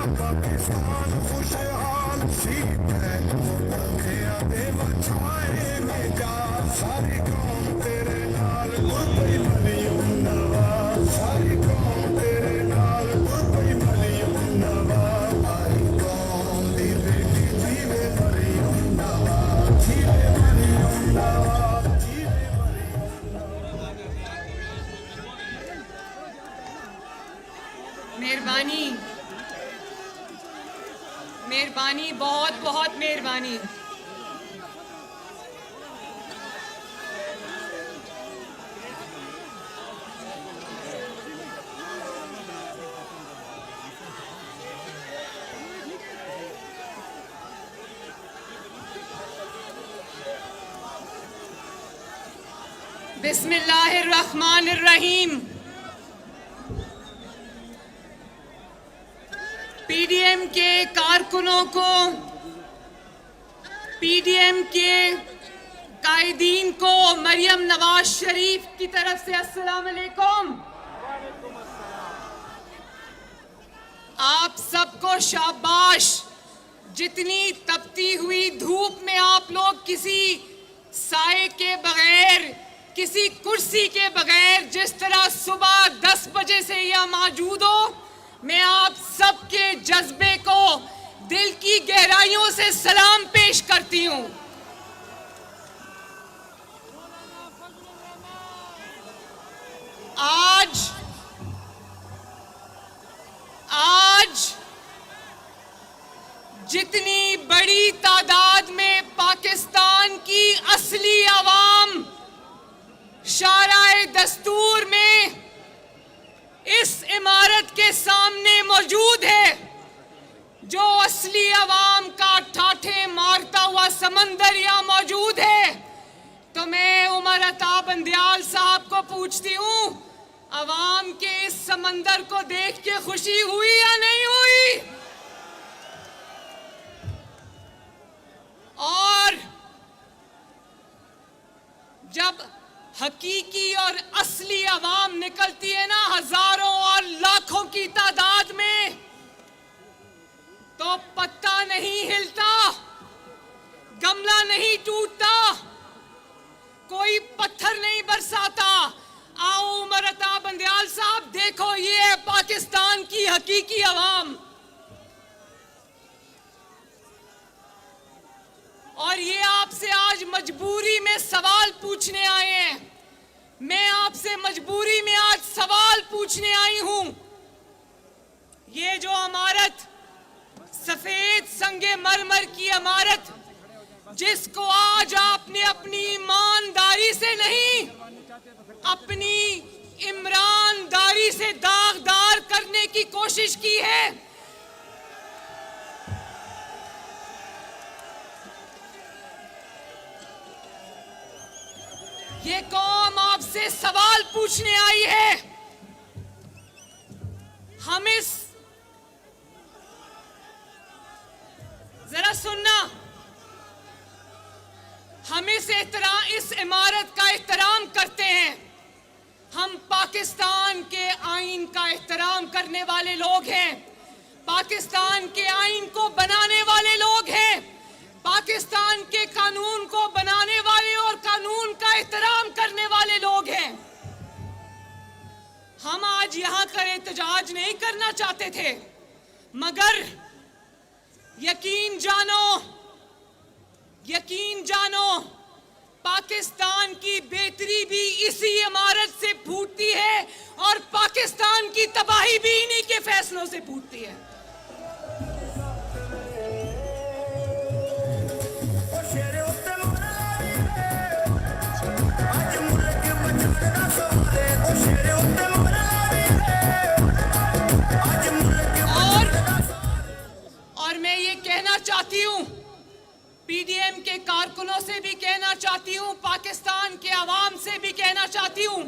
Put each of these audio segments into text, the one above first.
पाकिस्तान खुशहाल सीत है दे बचाए में जा सारी कौम तेरे नाल कोई मलियूं नवाज सारी कौम तेरे नाल कोई मलियूं नवाज सारी कौम दी बेटी जीवे मलियूं नवाज जीवे मलियूं नवाज जीवे मलियूं मेहरबानी मेहरबानी बहुत बहुत मेहरबानी। बिस्मिल्लाहिर्रहमानिर्रहीम। पीडीएम के कारकुनों को, पीडीएम के कायदीन को मरियम नवाज शरीफ की तरफ से अस्सलाम वालेकुम। आप सबको शाबाश। जितनी तपती हुई धूप में आप लोग किसी साए के बगैर, किसी कुर्सी के बगैर जिस तरह सुबह 10 बजे से यहाँ मौजूद हो, मैं आप सबके जज्बे को दिल की गहराइयों से सलाम पेश करती हूं। आज जितनी बड़ी तादाद में पाकिस्तान की असली आवाम शाराए दस्तूर में इस इमारत के सामने मौजूद है, जो असली अवाम का ठाठे मारता हुआ समंदर यहाँ मौजूद है, तो मैं उमर अता बंदयाल साहब को पूछती हूँ, अवाम के इस समंदर को देख के खुशी हुई या नहीं हुई? और जब हकीकी और असली अवाम निकलती है ना, हजारों और लाखों की तादाद में, तो पत्ता नहीं हिलता, गमला नहीं टूटता, कोई पत्थर नहीं बरसाता। आओ उमर अता बंदयाल साहब, देखो ये है पाकिस्तान की हकीकी अवाम। और ये आपसे आज मजबूरी में सवाल पूछने आए हैं। मैं आपसे मजबूरी में आज सवाल पूछने आई हूं। ये जो इमारत, सफेद संगे मरमर की इमारत, जिसको आज आपने अपनी ईमानदारी से नहीं, अपनी इमरानदारी से दागदार करने की कोशिश की है, ये कौम आपसे सवाल पूछने आई है। हम इस, जरा सुनना, हम इस इमारत का एहतराम करते हैं। हम पाकिस्तान के आईन का एहतराम करने वाले लोग हैं, पाकिस्तान के आईन को बनाने वाले लोग हैं, पाकिस्तान के कानून को बनाने वाले और कानून का एहतराम करने वाले लोग हैं। हम आज यहां का एहतजाज नहीं करना चाहते थे, मगर यकीन जानो पाकिस्तान की बेहतरी भी इसी इमारत से फूटती है और पाकिस्तान की तबाही भी इन्हीं के फैसलों से फूटती है। और मैं ये कहना चाहती हूं, पीडीएम के कारकुनों से भी कहना चाहती हूं, पाकिस्तान के अवाम से भी कहना चाहती हूं,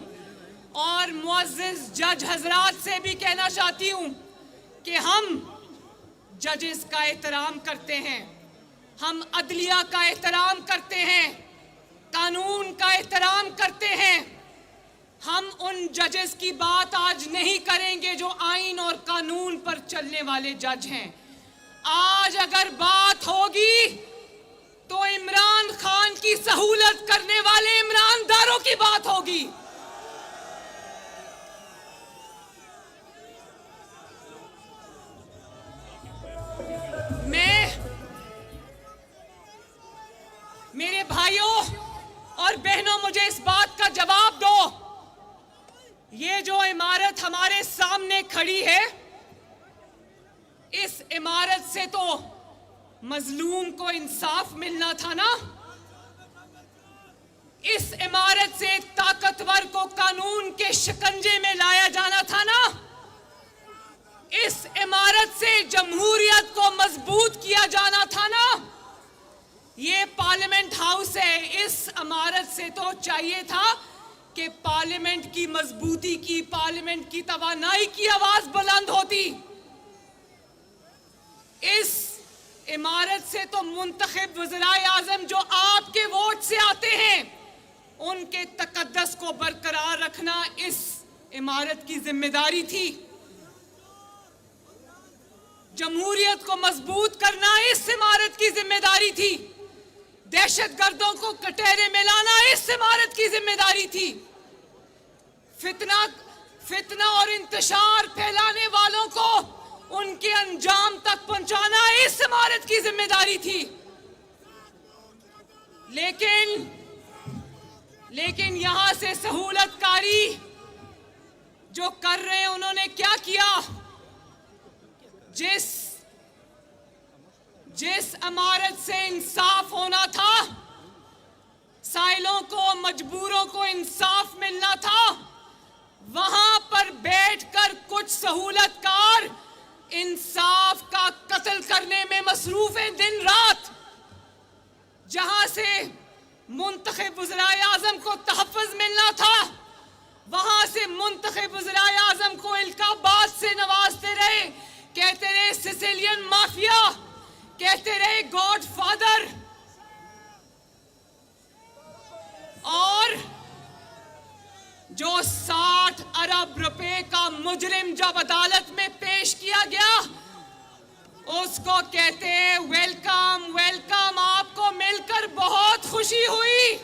और मुअज़्ज़िज़ जज हजरात से भी कहना चाहती हूं कि हम जजेस का एहतराम करते हैं, हम अदलिया का एहतराम करते हैं, कानून का एहतराम करते हैं। हम उन जजेस की बात आज नहीं करेंगे जो आइन और कानून पर चलने वाले जज हैं। आज अगर बात होगी तो इमरान खान की सहूलत करने वाले ईमानदारों की बात होगी। मेरे भाइयों और बहनों, मुझे इस बात का जवाब दो, ये जो इमारत हमारे सामने खड़ी है, इस इमारत से तो मजलूम को इंसाफ मिलना था ना। इस इमारत से ताकतवर को कानून के शिकंजे में लाया जाना था ना। इस इमारत से जमहूरियत को मजबूत किया जाना था ना। ये पार्लियामेंट हाउस है, इस इमारत से तो चाहिए था कि पार्लियामेंट की मजबूती की, पार्लियामेंट की तवानाई की आवाज बुलंद होती। इस इमारत से तो मुंतखब वज़ीर आज़म जो आपके वोट से आते हैं, उनके तकद्दस को बरकरार रखना इस इमारत की जिम्मेदारी थी। जमहूरियत को मजबूत करना इस इमारत की जिम्मेदारी थी। दहशतगर्दों को कटहरे में लाना इस इमारत की जिम्मेदारी थी। फितना और इंतशार फैलाने वालों को उनके अंजाम तक पहुंचाना इस इमारत की जिम्मेदारी थी। लेकिन यहां से सहूलतकारी जो कर रहे हैं, उन्होंने क्या किया? जिस इमारत से इंसाफ होना था, साइलों को, मजबूरों को इंसाफ मिलना था, वहां पर बैठकर कुछ सहूलतकार इंसाफ का कत्ल करने में मसरूफ हैं दिन रात। जहां से मुंतखब वज़ीर आज़म को तहफ़्फ़ुज़ मिलना था, वहां से मुंतखब वज़ीर आज़म को इल्काबाद से नवाजते रहे, कहते रहे सिसिलियन माफिया, कहते रहे गॉड फादर। और जो 60 अरब रुपए का मुजरिम जब अदालत में पेश किया गया, उसको कहते हैं वेलकम वेलकम, आपको मिलकर बहुत खुशी हुई।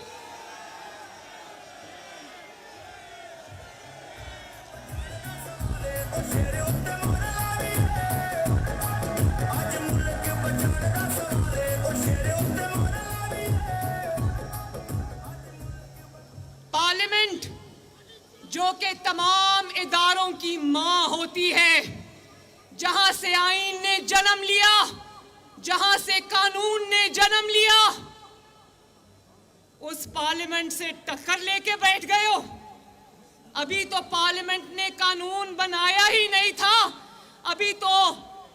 पार्लियामेंट जो कि तमाम इदारों की मां होती है, जहां से आईन ने जन्म लिया, जहां से कानून ने जन्म लिया, उस पार्लियामेंट से टक्कर लेके बैठ गए हो। अभी तो पार्लियामेंट ने कानून बनाया ही नहीं था, अभी तो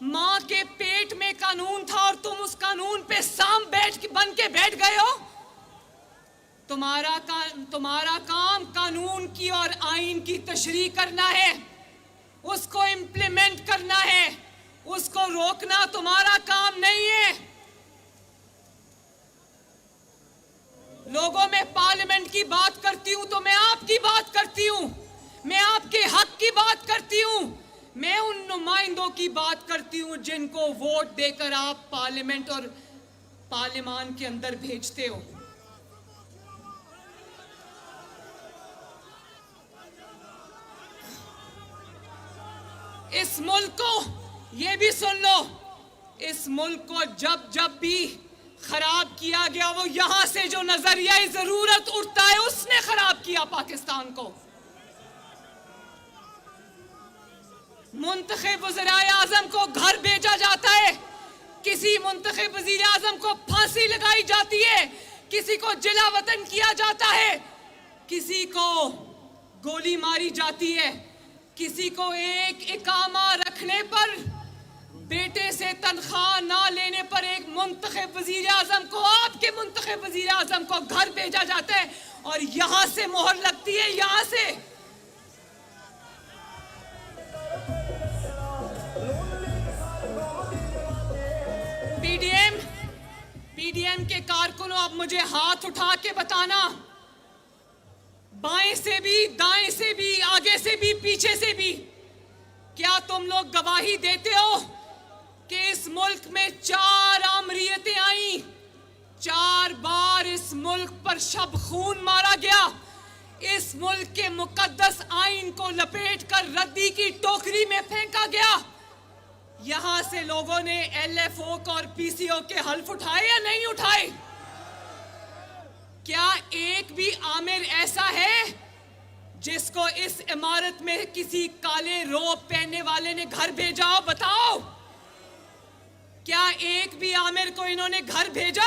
मां के पेट में कानून था और तुम उस कानून पे सांप बन के बैठ गए हो। तुम्हारा काम कानून की और आईन की तशरीह करना है, उसको इम्प्लीमेंट करना है, उसको रोकना तुम्हारा काम नहीं है। लोगों में पार्लियामेंट की बात करती हूं तो मैं आपकी बात करती हूं, मैं आपके हक की बात करती हूं, मैं उन नुमाइंदों की बात करती हूं जिनको वोट देकर आप पार्लियामेंट और पार्लियामान के अंदर भेजते हो। इस मुल्क को, ये भी सुन लो, इस मुल्क को जब भी खराब किया गया, वो यहां से जो नजरिया जरूरत उठता है, उसने खराब किया पाकिस्तान को। मुंतखब वज़ीर आज़म को घर भेजा जाता है, किसी मुंतखब वज़ीर आज़म को फांसी लगाई जाती है, किसी को जिला वतन किया जाता है, किसी को गोली मारी जाती है, किसी को एक इकामा रखने पर, बेटे से तनख्वाह ना लेने पर एक मुंतखब वज़ीर आज़म को, आपके मुंतखब वज़ीर आज़म को घर भेजा जाता है और यहां से मोहर लगती है, यहां से। पीडीएम के कारकुनों, अब मुझे हाथ उठा के बताना, बाएं से भी, दाएं से भी, आगे से भी, पीछे से भी, क्या तुम लोग गवाही देते हो कि इस मुल्क में 4 आमरीयतें आई, 4 बार इस मुल्क पर शब खून मारा गया, इस मुल्क के मुकद्दस आइन को लपेटकर रद्दी की टोकरी में फेंका गया। यहां से लोगों ने LFO और PCO के हल्फ उठाए या नहीं उठाए? क्या एक भी आमिर ऐसा है जिसको इस इमारत में किसी काले रोब पहनने वाले ने घर भेजा हो? बताओ, क्या एक भी आमिर को इन्होंने घर भेजा?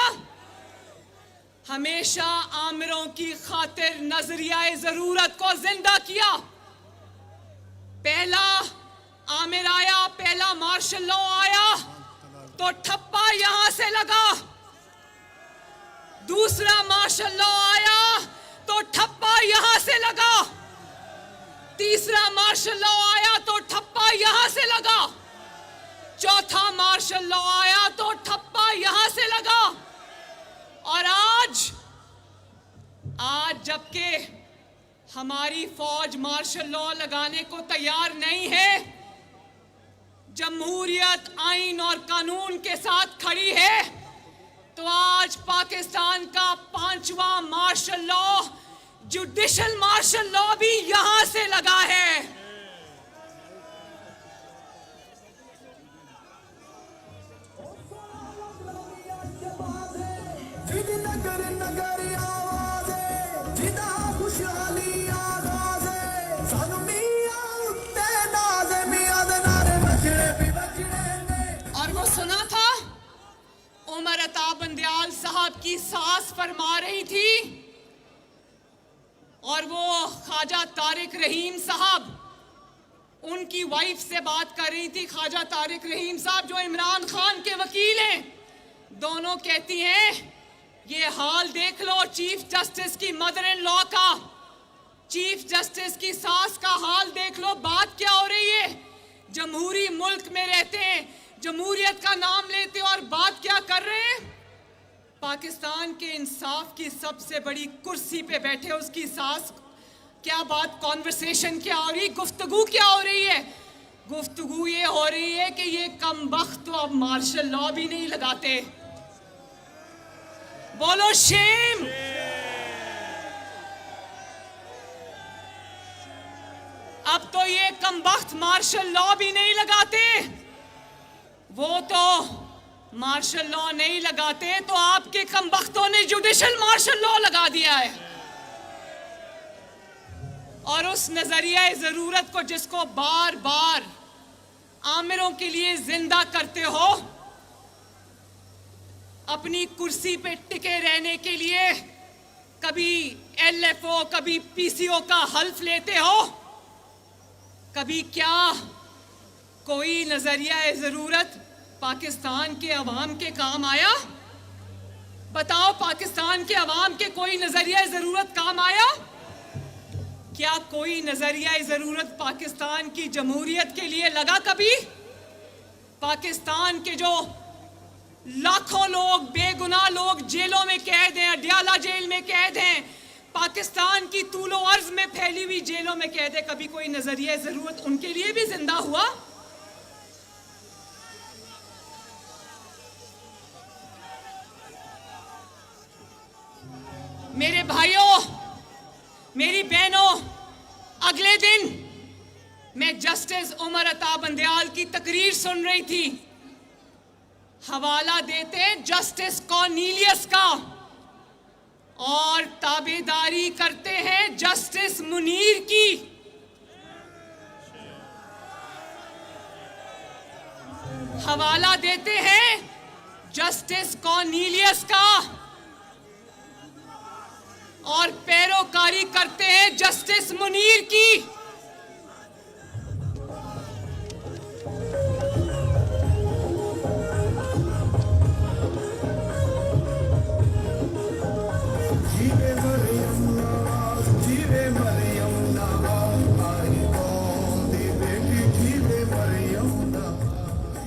हमेशा आमिरों की खातिर नजरिया जरूरत को जिंदा किया। पहला आमिर आया, पहला मार्शल लॉ आया तो ठप्पा यहां से लगा। दूसरा मार्शल लॉ आया तो ठप्पा यहां से लगा। तीसरा मार्शल लॉ आया तो ठप्पा यहां से लगा। चौथा मार्शल लॉ आया तो ठप्पा यहां से लगा। और आज जबकि हमारी फौज मार्शल लॉ लगाने को तैयार नहीं है, जमहूरियत आइन और कानून के साथ खड़ी है, तो आज पाकिस्तान का 5वां martial law, judicial martial law भी यहां से लगा है। और वो सुना था उमर अता बंदयाल साहब की सास फरमा रही थी और वो ख्वाजा तारिक रहीम साहब उनकी वाइफ से बात कर रही थी। ख्वाजा तारिक रहीम साहब जो इमरान खान के वकील हैं, दोनों कहती हैं ये हाल देख लो चीफ जस्टिस की मदर इन लॉ का, चीफ जस्टिस की सास का हाल देख लो। बात क्या हो रही है? जमहूरी मुल्क में रहते हैं, जमहूरियत का नाम लेते और बात क्या कर रहे हैं? पाकिस्तान के इंसाफ की सबसे बड़ी कुर्सी पे बैठे उसकी सास, क्या बात, कॉन्वर्सेशन क्या हो रही, गुफ्तगू क्या हो रही है? गुफ्तगू ये हो रही है कि ये कमबख्त तो अब मार्शल लॉ भी नहीं लगाते। बोलो शेम। अब तो ये कमबख्त मार्शल लॉ भी नहीं लगाते। वो तो मार्शल लॉ नहीं लगाते तो आपके कमबख्तों ने जुडिशल मार्शल लॉ लगा दिया है। और उस नजरिया जरूरत को जिसको बार बार आमिरों के लिए जिंदा करते हो, अपनी कुर्सी पे टिके रहने के लिए कभी LFO कभी PCO का हल्फ लेते हो, कभी क्या कोई नजरिया जरूरत पाकिस्तान के अवाम के काम आया? बताओ, पाकिस्तान के अवाम के कोई नजरिया जरूरत काम आया? क्या कोई नजरिया जरूरत पाकिस्तान की जमहूरियत के लिए लगा कभी? पाकिस्तान के जो लाखों लोग, बेगुनाह लोग जेलों में कैद हैं, अडयाला जेल में कैद हैं, पाकिस्तान की तूलो अर्ज में फैली हुई जेलों में कैद है, कभी कोई नजरिया जरूरत उनके लिए भी जिंदा हुआ? मेरे भाइयों, मेरी बहनों, अगले दिन मैं जस्टिस उमर अता बंदयाल की तकरीर सुन रही थी। हवाला देते हैं जस्टिस कॉर्नेलियस का और ताबेदारी करते हैं जस्टिस मुनीर की। हवाला देते हैं जस्टिस कॉर्नेलियस का और पैरोकारी करते हैं जस्टिस मुनीर की।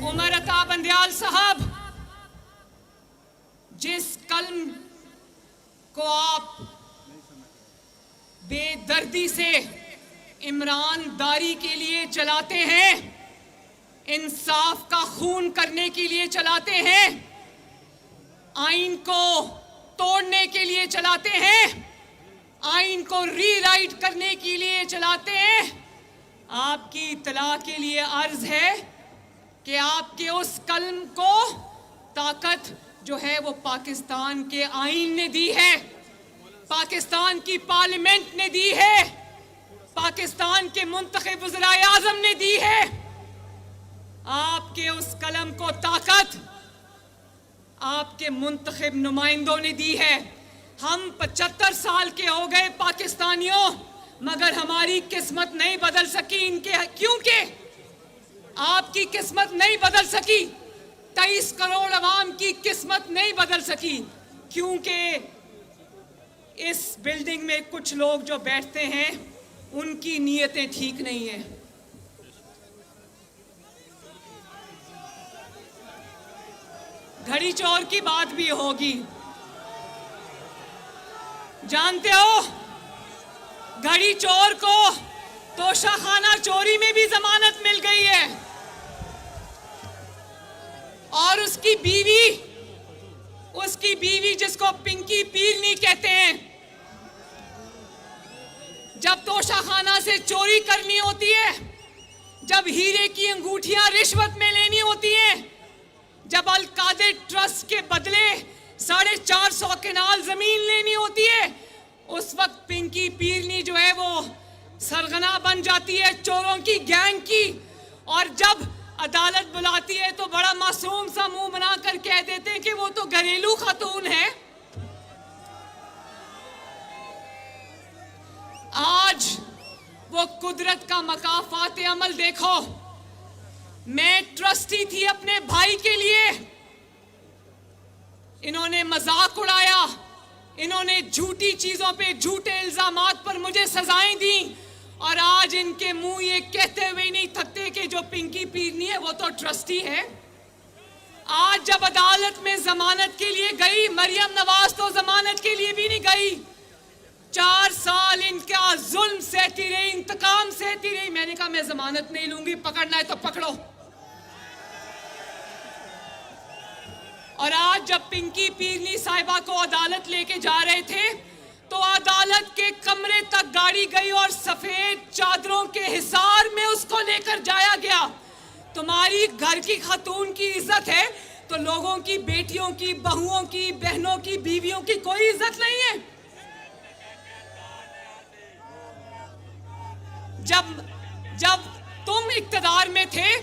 उमर अता बंदयाल साहब, जिस कलम को आप बेदर्दी से ईमानदारी के लिए चलाते हैं, इंसाफ का खून करने के लिए चलाते हैं, आइन को तोड़ने के लिए चलाते हैं, आइन को रीराइट करने के लिए चलाते हैं। आपकी इत्तला के लिए अर्ज है कि आपके उस कलम को ताकत जो है वो पाकिस्तान के आइन ने दी है, पाकिस्तान की पार्लियामेंट ने दी है, पाकिस्तान के मुंतखब वज़ीर आज़म ने दी है। आपके उस कलम को ताकत आपके मुंतखब नुमाइंदों ने दी है। हम 75 साल के हो गए पाकिस्तानियों, मगर हमारी किस्मत नहीं बदल सकी इनके, क्योंकि आपकी किस्मत नहीं बदल सकी। 23 करोड़ अवाम की किस्मत नहीं बदल सकी, क्योंकि इस बिल्डिंग में कुछ लोग जो बैठते हैं उनकी नीयतें ठीक नहीं है। घड़ी चोर की बात भी होगी, जानते हो घड़ी चोर को तोशाखाना चोरी में भी जमानत मिल गई है, और उसकी बीवी जिसको पिंकी पीरनी कहते हैं, जब तोशाखाना से चोरी करनी होती है, जब हीरे की अंगूठियां रिश्वत में लेनी होती हैं, जब अल कादिर ट्रस्ट के बदले 450 कनाल जमीन लेनी होती है, उस वक्त पिंकी पीरनी जो है वो सरगना बन जाती है चोरों की गैंग की। और जब अदालत बुलाती है तो बड़ा मासूम सा मुंह बनाकर कह देते हैं कि वो तो घरेलू खातून है। आज वो कुदरत का मकाफात अमल देखो। मैं ट्रस्टी थी अपने भाई के लिए, इन्होंने मजाक उड़ाया, इन्होंने झूठी चीजों पे झूठे इल्जामात पर मुझे सजाएं दी, और आज इनके मुंह ये कहते हुए नहीं थकते कि जो पिंकी पीरनी है वो तो ट्रस्टी है। आज जब अदालत में जमानत के लिए गई, मरियम नवाज तो जमानत के लिए भी नहीं गई, 4 साल इनका जुल्म सहती रही, इंतकाम सहती रही। मैंने कहा मैं जमानत नहीं लूंगी, पकड़ना है तो पकड़ो। और आज जब पिंकी पीरनी साहिबा को अदालत लेके जा रहे थे तो अदालत के कमरे तक गाड़ी गई और सफेद चादरों के हिसार में उसको लेकर जाया गया। तुम्हारी घर की खातून की इज्जत है तो लोगों की, बेटियों की, बहुओं की, बहनों की, बीवियों की कोई इज्जत नहीं है। जब तुम इक्तदार में थे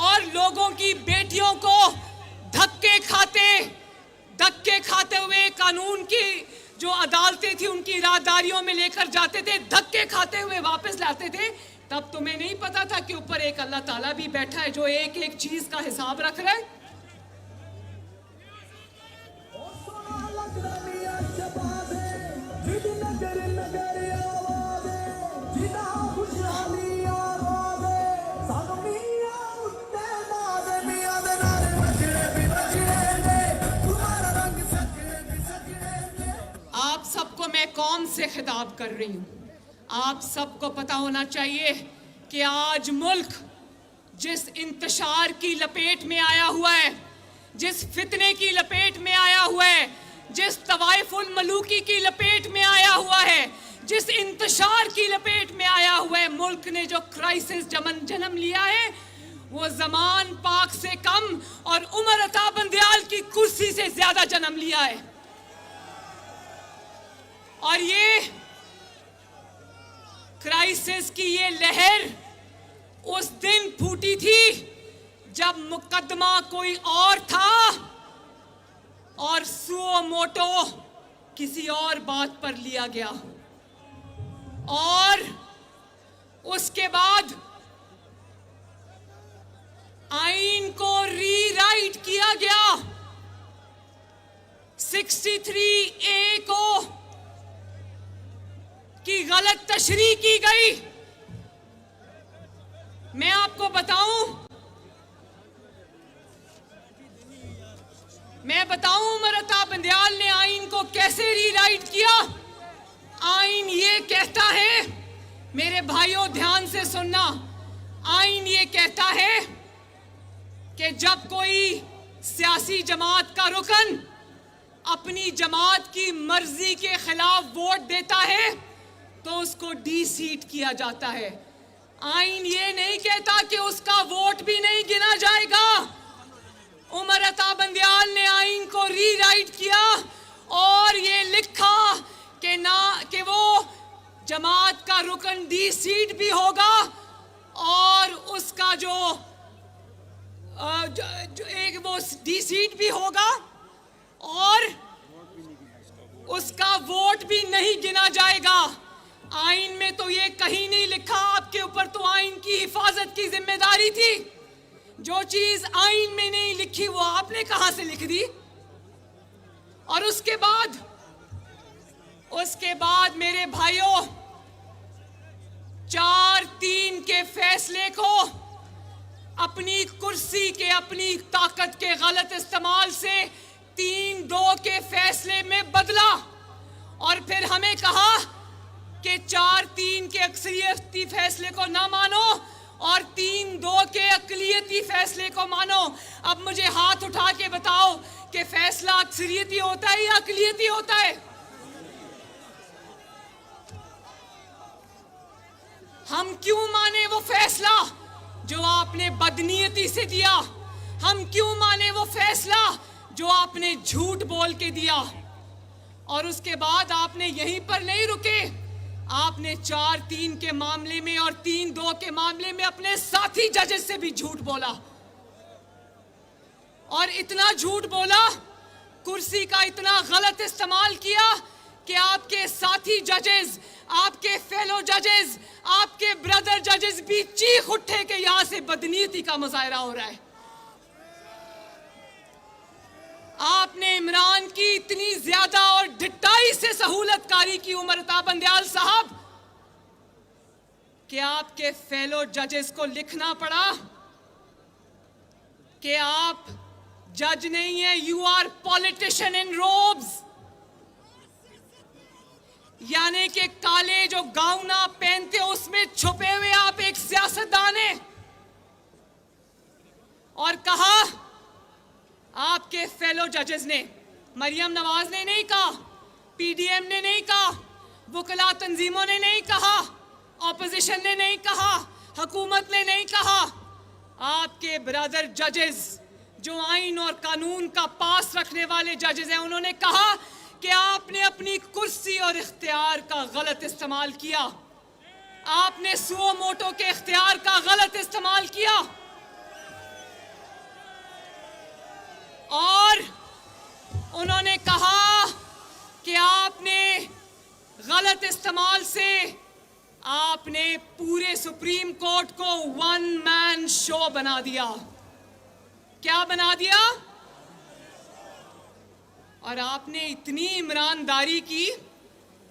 और लोगों की बेटियों को धक्के खाते हुए कानून की जो अदालतें थी उनकी राहदारियों में लेकर जाते थे, धक्के खाते हुए वापस लाते थे, तब तुम्हें नहीं पता था कि ऊपर एक अल्लाह ताला भी बैठा है जो एक एक चीज का हिसाब रख रहा है। आप सबको मैं कौम से खिताब कर रही हूं। आप सबको पता होना चाहिए कि आज मुल्क जिस इंतशार की लपेट में आया हुआ है, जिस फितने की लपेट में आया हुआ है, जिस तवाइफुल मलूकी की लपेट में आया हुआ है, जिस इंतशार की लपेट में आया हुआ है, मुल्क ने जो क्राइसिस जन्म लिया है वो जमान पाक से कम और उमर अता बंदयाल की कुर्सी से ज्यादा जन्म लिया है। और ये क्राइसिस की ये लहर उस दिन फूटी थी जब मुकदमा कोई और था और सुओ मोटो किसी और बात पर लिया गया, और उसके बाद आइन को रीराइट किया गया, 63A को की गलत तशरीह की गई। मैं आपको बताऊं उमर अता बंदयाल ने आइन को कैसे रीराइट किया। आइन ये कहता है, मेरे भाइयों ध्यान से सुनना, आइन ये कहता है कि जब कोई सियासी जमात का रुकन अपनी जमात की मर्जी के खिलाफ वोट देता है तो उसको डी-सीट किया जाता है। आइन ये नहीं कहता कि उसका वोट भी नहीं गिना जाएगा। उमर अता बंदयाल ने आइन को रीराइट किया और ये लिखा कि वो जमात का रुकन डी-सीट भी होगा और उसका जो एक वो डी-सीट भी होगा और उसका वोट भी नहीं गिना जाएगा। आइन में तो ये कहीं नहीं लिखा। आपके ऊपर तो आइन की हिफाजत की जिम्मेदारी थी। जो चीज आइन में नहीं लिखी वो आपने कहां से लिख दी? और उसके बाद मेरे भाइयों, 4-3 के फैसले को अपनी कुर्सी के, अपनी ताकत के गलत इस्तेमाल से 3-2 के फैसले में बदला और फिर हमें कहा कि 4-3 के अक्सरियती फैसले को ना मानो और 3-2 के अकलियती फैसले को मानो। अब मुझे हाथ उठा के बताओ कि फैसला अक्सरियती होता है या अकलियती होता है? हम क्यों माने वो फैसला जो आपने बदनीयती से दिया? हम क्यों माने वो फैसला जो आपने झूठ बोल के दिया? और उसके बाद आपने यहीं पर नहीं रुके, आपने 4-3 के मामले में और 3-2 के मामले में अपने साथी जजेस से भी झूठ बोला। और इतना झूठ बोला, कुर्सी का इतना गलत इस्तेमाल किया कि आपके साथी जजेस, आपके फेलो जजेस, आपके ब्रदर जजेस भी चीख उठे कि यहां से बदनीयती का मुजाहरा हो रहा है। आपने इमरान की इतनी ज्यादा और ढिठाई से सहूलतकारी की उमर अता बंदयाल साहब कि आपके फेलो जजेस को लिखना पड़ा कि आप जज नहीं है, you are politician in robes. यानी कि काले जो गाउन आप पहनते हो उसमें छुपे हुए आप एक सियासतदान हैं। और कहा आपके फेलो जजेस ने, मरियम नवाज ने नहीं कहा, पीडीएम ने नहीं कहा, वकला तंजीमों ने नहीं कहा, ऑपोजिशन ने नहीं कहा, हुकूमत ने नहीं कहा, आपके ब्रदर जजेस जो आइन और कानून का पास रखने वाले जजेस हैं, उन्होंने कहा कि आपने अपनी कुर्सी और इख्तियार का गलत इस्तेमाल किया। आपने सुओ मोटो के इख्तियार का गलत इस्तेमाल किया और उन्होंने कहा कि आपने गलत इस्तेमाल से आपने पूरे सुप्रीम कोर्ट को वन मैन शो बना दिया। क्या बना दिया? और आपने इतनी ईमानदारी की,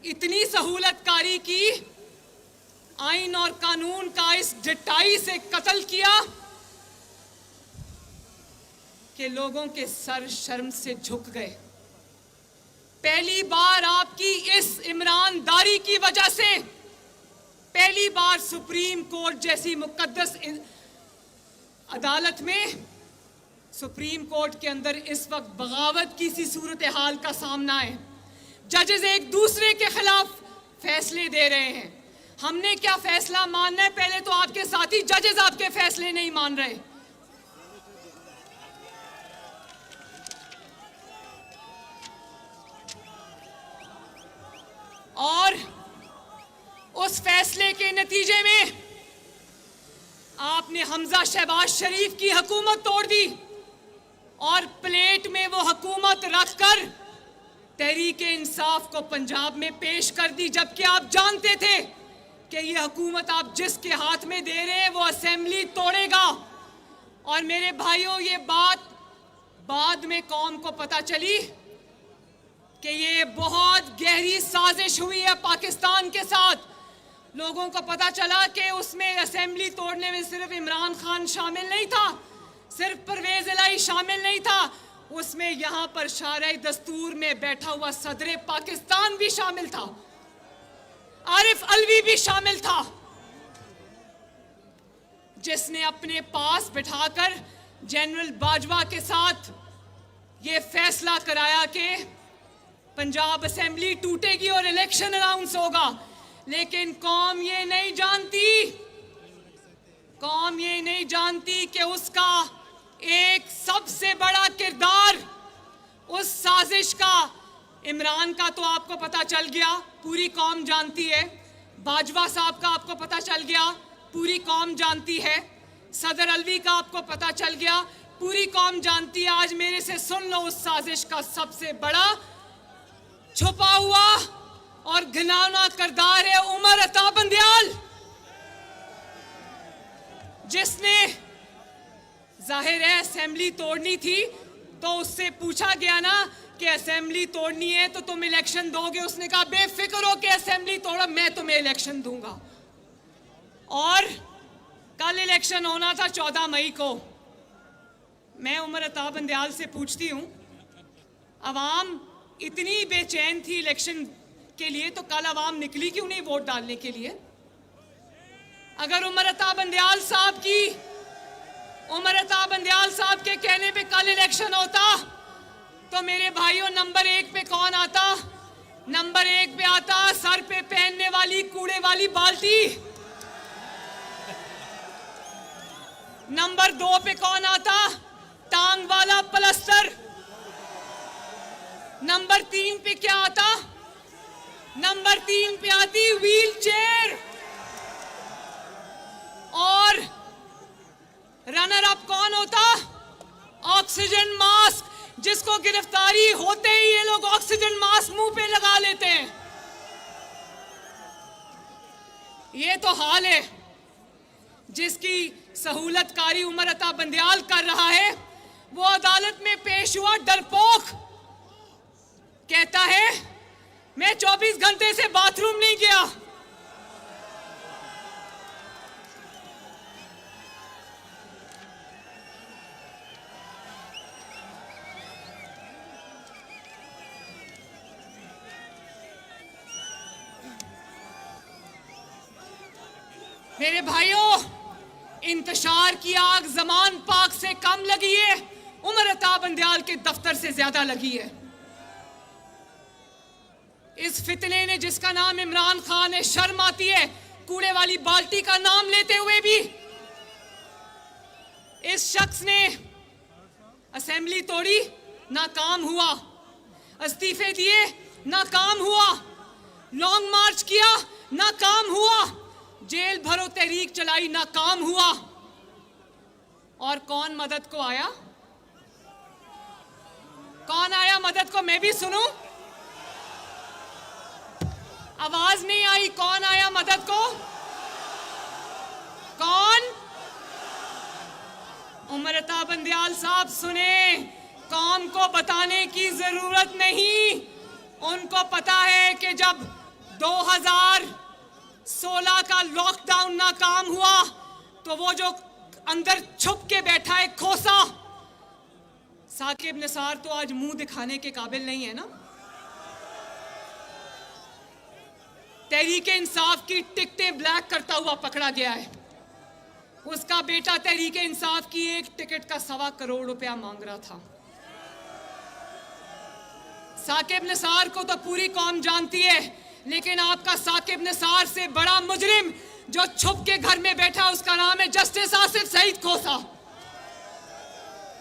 इतनी सहूलतकारी की, आइन और कानून का इस ढिठाई से कत्ल किया कि लोगों के सर शर्म से झुक गए। पहली बार आपकी इस ईमानदारी की वजह से पहली बार सुप्रीम कोर्ट जैसी मुकद्दस अदालत में, सुप्रीम कोर्ट के अंदर इस वक्त बगावत की सी सूरत हाल का सामना है। जजेस एक दूसरे के खिलाफ फैसले दे रहे हैं। हमने क्या फैसला मानना है? पहले तो आपके साथी जजेस आपके फैसले नहीं मान रहे। और उस फैसले के नतीजे में आपने हमजा शहबाज शरीफ की हुकूमत तोड़ दी और प्लेट में वो हुकूमत रखकर तहरीक इंसाफ को पंजाब में पेश कर दी, जबकि आप जानते थे कि ये हुकूमत आप जिसके हाथ में दे रहे हैं वो असेंबली तोड़ेगा। और मेरे भाइयों, ये बात बाद में कौम को पता चली कि ये बहुत गहरी साजिश हुई है पाकिस्तान के साथ। लोगों को पता चला कि उसमें असेंबली तोड़ने में सिर्फ इमरान खान शामिल नहीं था, सिर्फ परवेज इलाही शामिल नहीं था, उसमें यहाँ पर शारई दस्तूर में बैठा हुआ सदर पाकिस्तान भी शामिल था, आरिफ अलवी भी शामिल था, जिसने अपने पास बिठाकर जनरल बाजवा के साथ ये फैसला कराया कि पंजाब असेंबली टूटेगी और इलेक्शन अनाउंस होगा, लेकिन कौम ये नहीं जानती कि उसका एक सबसे बड़ा किरदार उस साजिश का, इमरान का तो आपको पता चल गया, पूरी कौम जानती है। बाजवा साहब का आपको पता चल गया, पूरी कौम जानती है। सदर अलवी का आपको पता चल गया, पूरी कौम जानती है। आज मेरे से सुन लो, उस साजिश का सबसे बड़ा छुपा हुआ और घिनौना किरदार है उमर अता बंदयाल, जिसने जाहिर है असेंबली तोड़नी थी, तो उससे पूछा गया ना कि असेंबली तोड़नी है तो तुम इलेक्शन दोगे। उसने कहा बेफिक्र हो कि असेंबली तोड़ो, मैं तुम्हें इलेक्शन दूंगा। और कल इलेक्शन होना था 14 मई को। मैं उमर अता बंदयाल से पूछती हूं, अवाम इतनी बेचैन थी इलेक्शन के लिए, तो कल अवाम निकली क्यों नहीं वोट डालने के लिए? अगर उमर अता बंदयाल साहब के कहने पे कल इलेक्शन होता, तो मेरे भाइयों नंबर 1 पे कौन आता? नंबर 1 पे आता सर पे पहनने वाली कूड़े वाली बाल्टी। नंबर 2 पे कौन आता? टांग वाला प्लास्टर। नंबर 3 पे क्या आता? नंबर 3 पे आती व्हील चेयर। और रनर अप कौन होता? ऑक्सीजन मास्क, जिसको गिरफ्तारी होते ही ये लोग ऑक्सीजन मास्क मुंह पे लगा लेते हैं। ये तो हाल है जिसकी सहूलतकारी उमर अता बंदयाल कर रहा है। वो अदालत में पेश हुआ डरपोक, कहता है मैं 24 घंटे से बाथरूम नहीं गया। मेरे भाइयों, इंतशार की आग जमान पाक से कम लगी है, उमर अता बंदयाल के दफ्तर से ज्यादा लगी है। इस फितने ने, जिसका नाम इमरान खान है, शर्म आती है कूड़े वाली बाल्टी का नाम लेते हुए भी। इस शख्स ने असेंबली तोड़ी, नाकाम हुआ। इस्तीफे दिए, नाकाम हुआ। लॉन्ग मार्च किया, नाकाम हुआ। जेल भरो तहरीक चलाई, नाकाम हुआ। और कौन मदद को आया? कौन आया मदद को? मैं भी सुनूं। आवाज नहीं आई। कौन आया मदद को? कौन? उमर अता बंदयाल साहब सुने, कौम को बताने की जरूरत नहीं। उनको पता है कि जब 2016 का लॉकडाउन नाकाम हुआ, तो वो जो अंदर छुप के बैठा है खोसा साकिब निसार, तो आज मुंह दिखाने के काबिल नहीं है ना। तहरीके इंसाफ की टिकटें ब्लैक करता हुआ पकड़ा गया है। उसका बेटा तहरीके इंसाफ की एक टिकट का 1.25 करोड़ रुपया मांग रहा था। साकिब निसार को तो पूरी कौम जानती है, लेकिन आपका साकिब निसार से बड़ा मुजरिम जो छुप के घर में बैठा, उसका नाम है जस्टिस आसिफ सईद खोसा।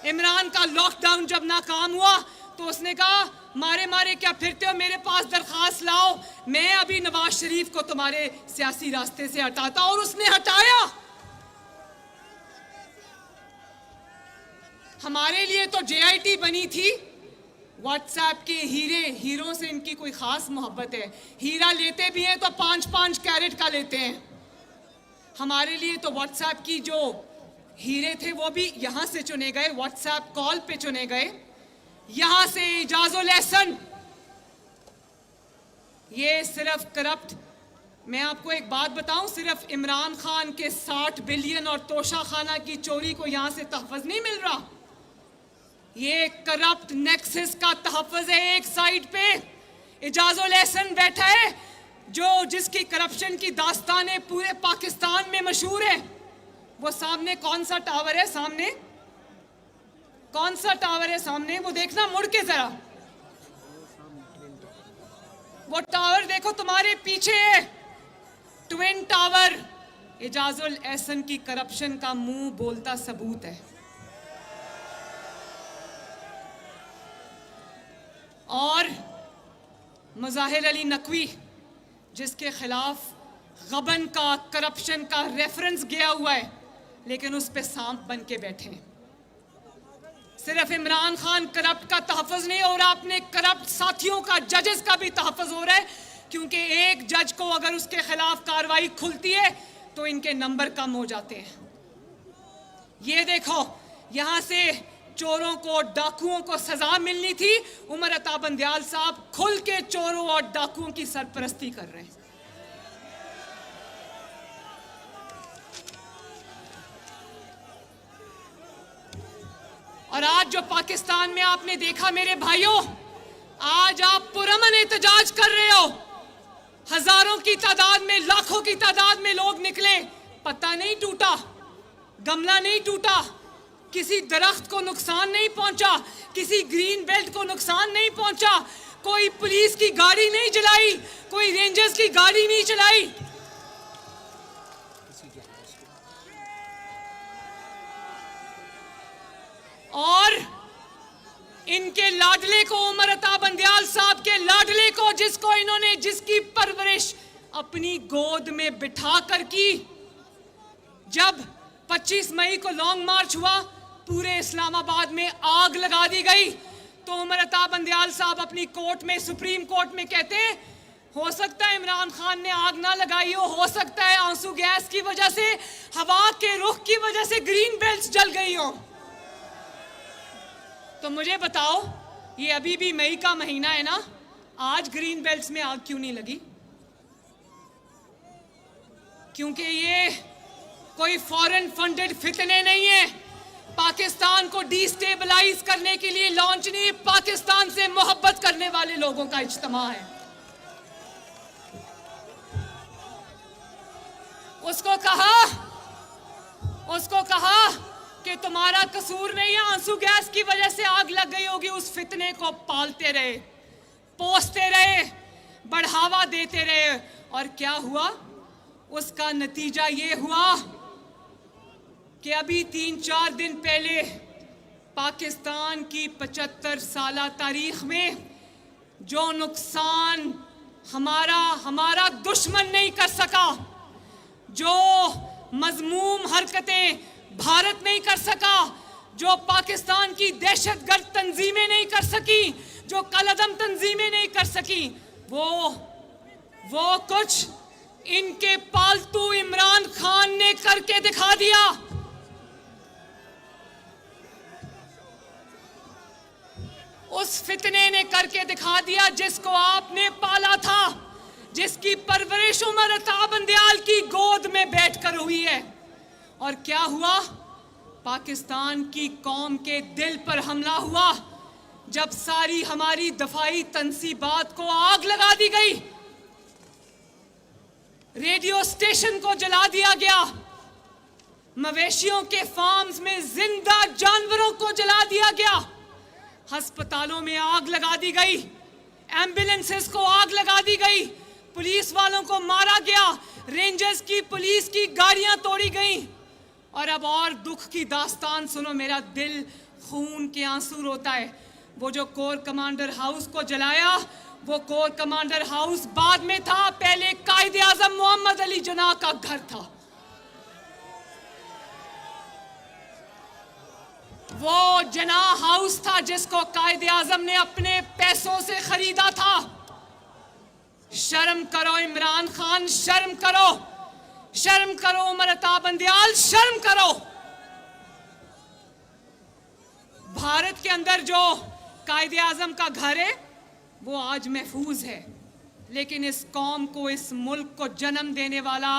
इमरान का लॉकडाउन जब नाकाम हुआ, तो उसने कहा मारे मारे क्या फिरते हो, मेरे पास दरखास्त लाओ, मैं अभी नवाज शरीफ को तुम्हारे सियासी रास्ते से हटाता। और उसने हटाया। हमारे लिए तो JIT बनी थी। व्हाट्सएप के हीरों से इनकी कोई खास मोहब्बत है। हीरा लेते भी हैं तो 5-5 कैरेट का लेते हैं। हमारे लिए तो व्हाट्सएप की जो हीरे थे वो भी यहां से चुने गए, व्हाट्सएप कॉल पे चुने गए। यहां से इजाजुल एहसन, ये सिर्फ करप्ट। मैं आपको एक बात बताऊं, सिर्फ इमरान खान के 60 बिलियन और तोशा खाना की चोरी को यहां से तहफ़्फ़ुज़ नहीं मिल रहा। ये करप्ट नेक्सस का तहफ़्फ़ुज़ है। एक साइड पे इजाजुल एहसन बैठा है, जिसकी करप्शन की दास्तानें पूरे पाकिस्तान में मशहूर है। वो सामने कौन सा टावर है? सामने कौन सा टावर है सामने, वो देखना मुड़ के जरा, वो टावर देखो तुम्हारे पीछे है, ट्विन टावर। एजाजुल एहसन की करप्शन का मुंह बोलता सबूत है। और मुजाहिर अली नकवी, जिसके खिलाफ गबन का, करप्शन का रेफरेंस गया हुआ है, लेकिन उस पे सांप बन के बैठे हैं। सिर्फ इमरान खान करप्ट का तहफ़्फ़ुज़ नहीं हो रहा, अपने करप्ट साथियों का, जजेस का भी तहफ़्फ़ुज़ हो रहा है, क्योंकि एक जज को अगर उसके खिलाफ कार्रवाई खुलती है तो इनके नंबर कम हो जाते हैं। ये देखो, यहां से चोरों को, डाकुओं को सजा मिलनी थी, उमर अता बंदयाल साहब खुल के चोरों और डाकुओं की सरपरस्ती कर रहे हैं। और आज जो पाकिस्तान में आपने देखा मेरे भाइयों, आज आप पुरअमन एहतजाज कर रहे हो, हजारों की तादाद में, लाखों की तादाद में लोग निकले, पत्ता नहीं टूटा, गमला नहीं टूटा, किसी दरख्त को नुकसान नहीं पहुंचा, किसी ग्रीन बेल्ट को नुकसान नहीं पहुंचा, कोई पुलिस की गाड़ी नहीं जलाई, कोई रेंजर्स की गाड़ी नहीं चलाई। और इनके लाडले को, उमर अता बंदयाल साहब के लाडले को, जिसको इन्होंने, जिसकी परवरिश अपनी गोद में बिठा कर की, जब 25 मई को लॉन्ग मार्च हुआ, पूरे इस्लामाबाद में आग लगा दी गई, तो उमर अता बंदयाल साहब अपनी कोर्ट में, सुप्रीम कोर्ट में कहते हैं, हो सकता है इमरान खान ने आग ना लगाई हो सकता है आंसू गैस की वजह से, हवा के रुख की वजह से ग्रीन बेल्ट्स जल गई हो। तो मुझे बताओ, ये अभी भी मई का महीना है ना, आज ग्रीन बेल्ट्स में आग क्यों नहीं लगी? क्योंकि ये कोई फॉरेन फंडेड फितने नहीं है, पाकिस्तान को डिस्टेबलाइज करने के लिए लॉन्च नहीं, पाकिस्तान से मोहब्बत करने वाले लोगों का इज्तिमा है। उसको कहा कि तुम्हारा कसूर नहीं है, आंसू गैस की वजह से आग लग गई होगी। उस फितने को पालते रहे, पोसते रहे, बढ़ावा देते रहे, और क्या हुआ? उसका नतीजा ये हुआ कि अभी 3-4 दिन पहले पाकिस्तान की 75 साला तारीख में जो नुकसान हमारा दुश्मन नहीं कर सका, जो मजमूम हरकतें भारत नहीं कर सका, जो पाकिस्तान की दहशतगर्द तंजीमें नहीं कर सकी, जो कलअदम तंजीमें नहीं कर सकी, वो कुछ इनके पालतू इमरान खान ने करके दिखा दिया। उस फितने ने करके दिखा दिया जिसको आपने पाला था, जिसकी परवरिश उमर अता बंदयाल की गोद में बैठकर हुई है। और क्या हुआ? पाकिस्तान की कौम के दिल पर हमला हुआ, जब सारी हमारी दफाई तंसीबात को आग लगा दी गई, रेडियो स्टेशन को जला दिया गया, मवेशियों के फार्म्स में जिंदा जानवरों को जला दिया गया, अस्पतालों में आग लगा दी गई, एम्बुलेंसेस को आग लगा दी गई, पुलिस वालों को मारा गया, रेंजर्स की, पुलिस की गाड़ियां तोड़ी गई। और अब और दुख की दास्तान सुनो, मेरा दिल खून के आंसू रोता है। वो जो कोर कमांडर हाउस को जलाया, वो कोर कमांडर हाउस बाद में था, पहले कायदे आजम मोहम्मद अली जिन्ना का घर था। वो जिन्ना हाउस था जिसको कायदे आजम ने अपने पैसों से खरीदा था। शर्म करो इमरान खान, शर्म करो, शर्म करो उमर अता बंदयाल, शर्म करो। भारत के अंदर जो कायदे आजम का घर है वो आज महफूज है, लेकिन इस कौम को, इस मुल्क को जन्म देने वाला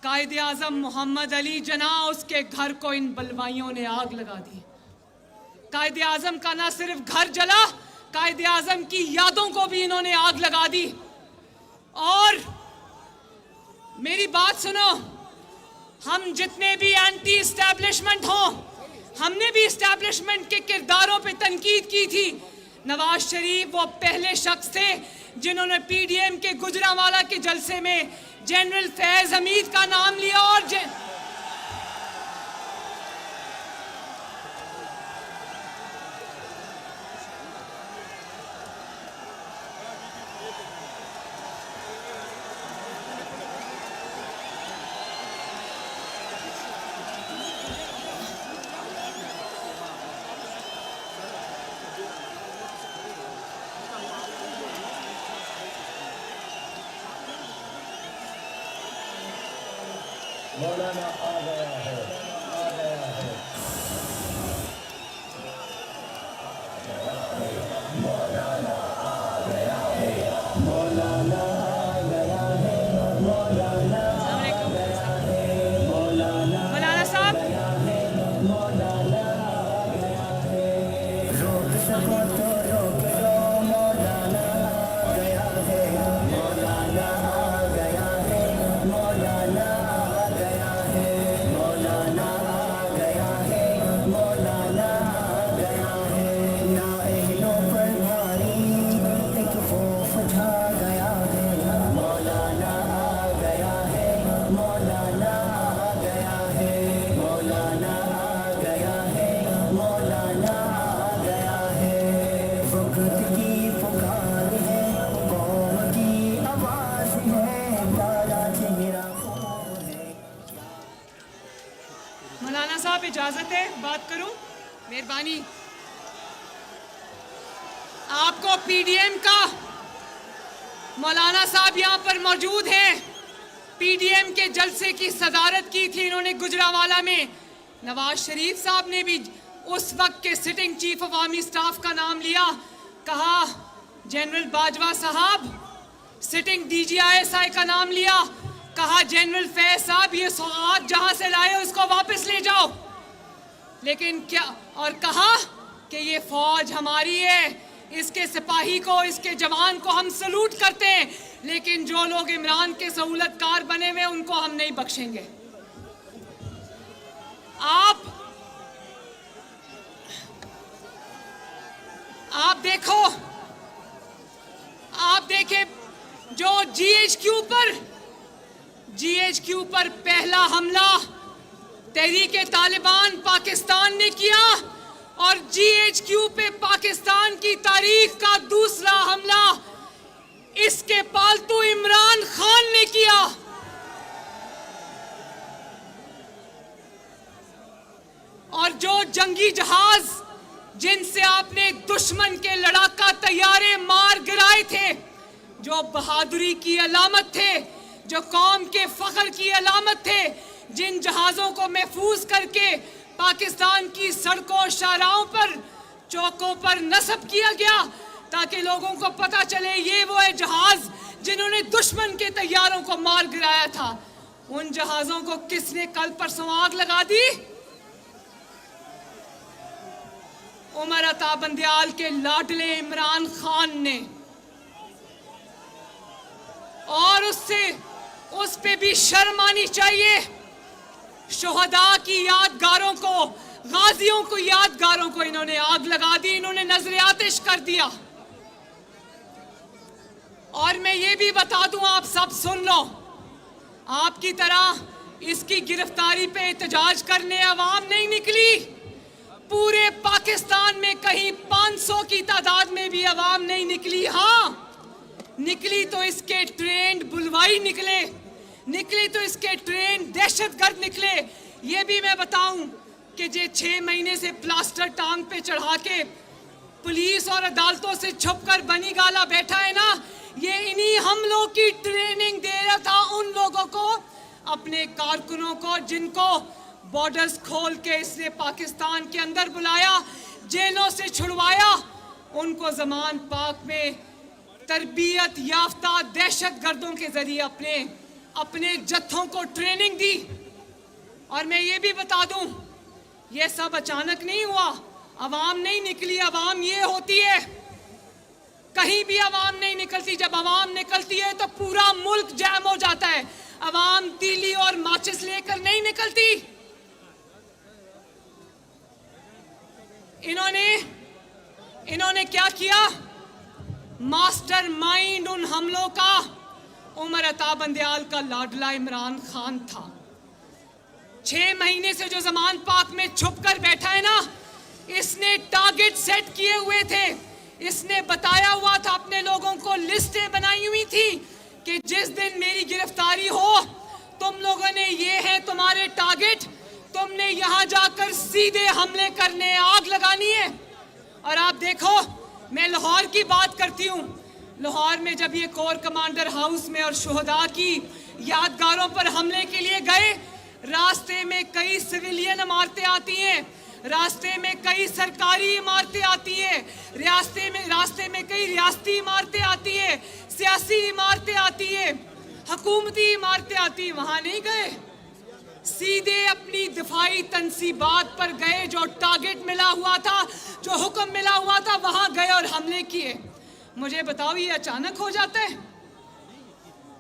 कायदे आजम मोहम्मद अली जिन्ना, उसके घर को इन बलवाइयों ने आग लगा दी। कायदे आजम का ना सिर्फ घर जला, कायदे आजम की यादों को भी इन्होंने आग लगा दी। और मेरी बात सुनो, हम जितने भी एंटी एस्टैब्लिशमेंट हों, हमने भी इस्टेब्लिशमेंट के किरदारों पे तनकीद की थी। नवाज शरीफ वो पहले शख्स थे जिन्होंने पीडीएम के गुजरांवाला के जलसे में जनरल फैज हमीद का नाम लिया और मौलाना आ गया है, आ गया है। मौलाना आ गया है, मौलाना आ गया है, मौलाना आ गया है, मौलाना मौलाना साहब मौलाना आ गया है। रोक सको तो रोक लो, मौलाना आ गया है, मौलाना आ गया है, मौलाना मौलाना साहब इजाजत है बात करूं? मेहरबानी। आपको पीडीएम का मौलाना साहब यहां पर मौजूद हैं। पीडीएम के जलसे की सदारत की थी इन्होंने गुजरांवाला में। नवाज शरीफ साहब ने भी उस वक्त के sitting chief of army staff का नाम लिया, कहा जनरल बाजवा साहब। सिटिंग डीजीआईएसआई का नाम लिया, कहा जनरल फैज साहब ये सौगात जहां से लाए उसको वापस ले जाओ। लेकिन क्या, और कहा कि ये फौज हमारी है, इसके सिपाही को, इसके जवान को हम सलूट करते हैं, लेकिन जो लोग इमरान के सहूलतकार बने हुए उनको हम नहीं बख्शेंगे। आप देखे जो जीएचक्यू पर पहला हमला तहरीके तालिबान पाकिस्तान ने किया और जीएचक्यू पे पाकिस्तान की तारीख का दूसरा हमला इसके पालतू इमरान खान ने किया। और जो जंगी जहाज जिनसे आपने दुश्मन के लड़ाका तैयारे मार गिराए थे, जो बहादुरी की अलामत थे, जो कौम के फख्र की अलामत थे, जिन जहाज़ों को महफूज करके पाकिस्तान की सड़कों शाहराहों पर चौकों पर नस्ब किया गया ताकि लोगों को पता चले ये वो है जहाज जिन्होंने दुश्मन के तैयारों को मार गिराया था, उन जहाज़ों को किसने कल परसों आग लगा दी? उमर अता बंदयाल के लाडले इमरान खान ने। और उस पे भी शर्म आनी चाहिए। शोहदा की यादगारों को, गाजियों को यादगारों को इन्होंने आग लगा दी, इन्होंने नजर आतिश कर दिया। और मैं ये भी बता दूं, आप सब सुन लो, आपकी तरह इसकी गिरफ्तारी पे एहतजाज करने अवाम नहीं निकली। पूरे पाकिस्तान में कहीं 500 की तादाद में भी अवाम नहीं निकली। हाँ निकली तो इसके ट्रेंड बुलवाई निकले तो इसके ट्रेंड दहशतगर्द निकले। ये भी मैं बताऊं कि जे 6 महीने से प्लास्टर टांग पे चढ़ा के पुलिस और अदालतों से छुपकर बनी गाला बैठा है ना, ये इन्हीं हमलों की ट्रेनिंग दे रहा था उन लोगों को, अपने कारकुनों को, जिनको बॉर्डर्स खोल के इसने पाकिस्तान के अंदर बुलाया, जेलों से छुड़वाया, उनको ज़मान पाक में तरबियत याफ्ता दहशतगर्दों के जरिए अपने जत्थों को ट्रेनिंग दी। और मैं ये भी बता दूं, ये सब अचानक नहीं हुआ, अवाम नहीं निकली। अवाम ये होती है, कहीं भी अवाम नहीं निकलती। जब अवाम निकलती है तो पूरा मुल्क जैम हो जाता है। अवाम तीली और माचिस लेकर नहीं निकलती। इन्होंने क्या किया? मास्टर माइंड उन हमलों का उमर अता बंदयाल का लाडला इमरान खान था। 6 महीने से जो जमान पाक में छुप कर बैठा है ना, इसने टारगेट सेट किए हुए थे। इसने बताया हुआ था अपने लोगों को, लिस्टें बनाई हुई थी कि जिस दिन मेरी गिरफ्तारी हो, तुम लोगों ने, ये है तुम्हारे टारगेट, तुमने यहां जाकर सीधे हमले करने, आग लगानी है। और आप देखो, मैं लाहौर की बात करती हूँ। लाहौर में जब ये कोर कमांडर हाउस में और शुहदा की यादगारों पर हमले के लिए गए, रास्ते में कई सिविलियन इमारतें आती हैं, रास्ते में कई सरकारी इमारतें आती हैं, रास्ते में कई रियासती इमारतें आती हैं, सियासी इमारतें आती हैं, हुकूमती इमारतें आती हैं। वहां नहीं गए, सीधे अपनी दिफाई तनसीबात पर गए। जो टारगेट मिला हुआ था, जो हुक्म मिला हुआ था, वहां गए और हमले किए। मुझे बताओ, ये अचानक हो जाता है?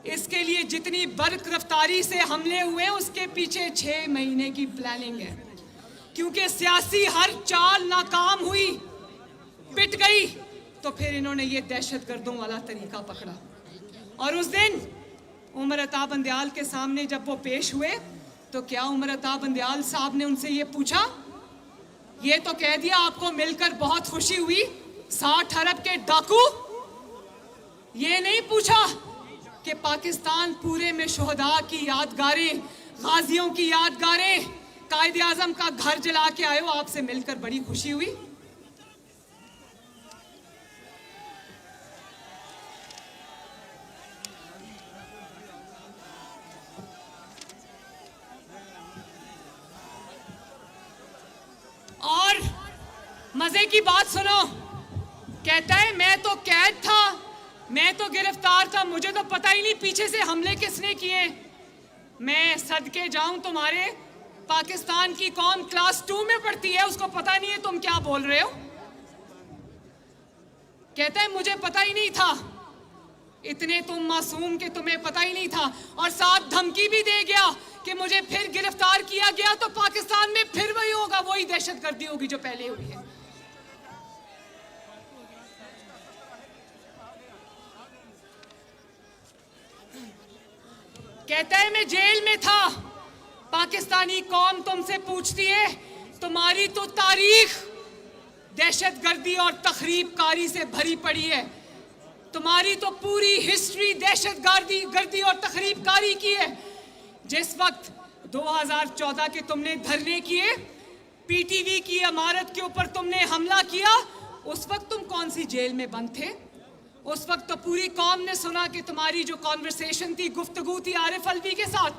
इसके लिए जितनी बर्क रफ्तारी से हमले हुए, उसके पीछे 6 महीने की प्लानिंग है। क्योंकि सियासी हर चाल नाकाम हुई, पिट गई, तो फिर इन्होंने ये दहशतगर्दों वाला तरीका पकड़ा। और उस दिन उमर अता बंदयाल के सामने जब वो पेश हुए, तो क्या उमर अता बंदयाल साहब ने उनसे ये पूछा? ये तो कह दिया आपको मिलकर बहुत खुशी हुई, 60 अरब के डाकू। ये नहीं पूछा कि पाकिस्तान पूरे में शुहदा की यादगारें, गाजियों की यादगारें, कायदे आजम का घर जला के आए हो, आपसे मिलकर बड़ी खुशी हुई। और मजे की बात सुनो, कहता है मैं तो कैद था, मैं तो गिरफ्तार था, मुझे तो पता ही नहीं पीछे से हमले किसने किए। मैं सदके जाऊं, तुम्हारे पाकिस्तान की कौम क्लास 2 में पढ़ती है, उसको पता नहीं है तुम क्या बोल रहे हो। कहता है मुझे पता ही नहीं था, इतने तुम मासूम कि तुम्हें पता ही नहीं था। और साथ धमकी भी दे गया कि मुझे फिर गिरफ्तार किया गया तो पाकिस्तान में फिर वही होगा, वही दहशतगर्दी होगी जो पहले हुई है। कहता है मैं जेल में था, पाकिस्तानी कौम तुमसे पूछती है, तुम्हारी तो तारीख दहशतगर्दी और तखरीबकारी से भरी पड़ी है, तुम्हारी तो पूरी हिस्ट्री दहशतगर्दी और तखरीबकारी की है। जिस वक्त 2014 के तुमने धरने किए, पीटीवी की इमारत के ऊपर तुमने हमला किया, उस वक्त तुम कौन सी जेल में बंद थे? उस वक्त तो पूरी कौम ने सुना कि तुम्हारी जो कॉन्वर्सेशन थी, गुफ्तगू थी आरिफ अलवी के साथ,